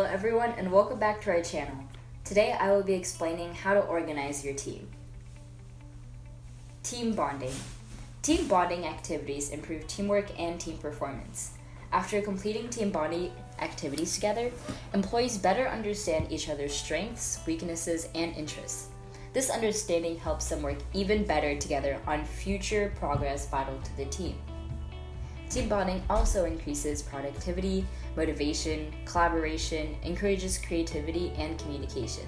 everyone, and welcome back to our channel. Today I will be explaining how to organize your team. Team bonding. Team bonding activities improve teamwork and team performance. After completing team bonding activities together, employees better understand each other's strengths, weaknesses, and interests. This understanding helps them work even better together on future progress vital to the team. Team bonding also increases productivity, motivation, collaboration, encourages creativity, and communication.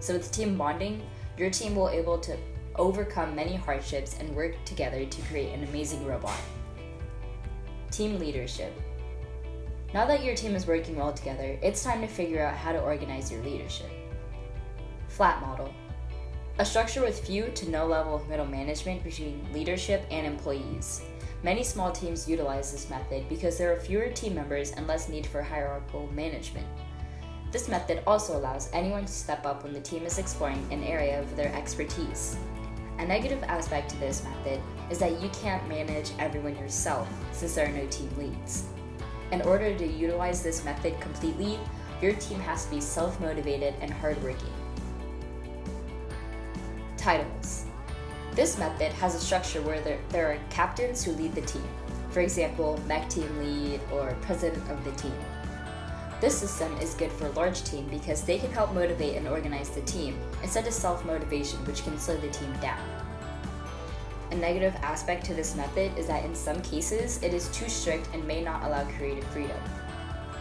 So with team bonding, your team will be able to overcome many hardships and work together to create an amazing robot. Team leadership. Now that your team is working well together, it's time to figure out how to organize your leadership. Flat model. A structure with few to no level of middle management between leadership and employees. Many small teams utilize this method because there are fewer team members and less need for hierarchical management. This method also allows anyone to step up when the team is exploring an area of their expertise. A negative aspect to this method is that you can't manage everyone yourself since there are no team leads. In order to utilize this method completely, your team has to be self-motivated and hardworking. Titles. This method has a structure where there are captains who lead the team, for example, mech team lead or president of the team. This system is good for a large team because they can help motivate and organize the team instead of self-motivation, which can slow the team down. A negative aspect to this method is that in some cases it is too strict and may not allow creative freedom.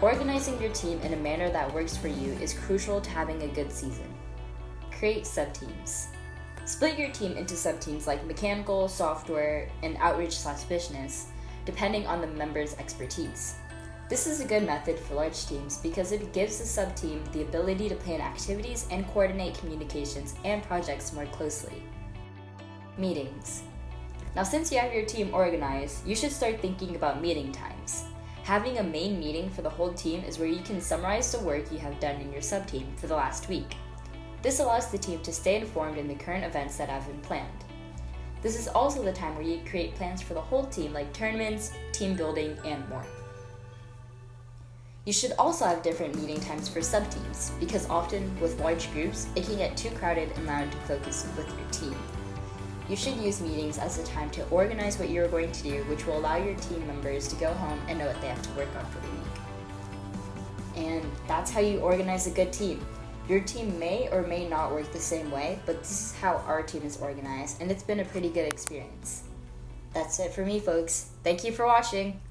Organizing your team in a manner that works for you is crucial to having a good season. Create subteams. Split your team into subteams like mechanical, software, and outreach/business, depending on the members' expertise. This is a good method for large teams because it gives the subteam the ability to plan activities and coordinate communications and projects more closely. Meetings. Now, since you have your team organized, you should start thinking about meeting times. Having a main meeting for the whole team is where you can summarize the work you have done in your subteam for the last week. This allows the team to stay informed in the current events that have been planned. This is also the time where you create plans for the whole team like tournaments, team building, and more. You should also have different meeting times for subteams because often with large groups, it can get too crowded and loud to focus with your team. You should use meetings as a time to organize what you're going to do, which will allow your team members to go home and know what they have to work on for the week. And that's how you organize a good team. Your team may or may not work the same way, but this is how our team is organized, and it's been a pretty good experience. That's it for me, folks. Thank you for watching.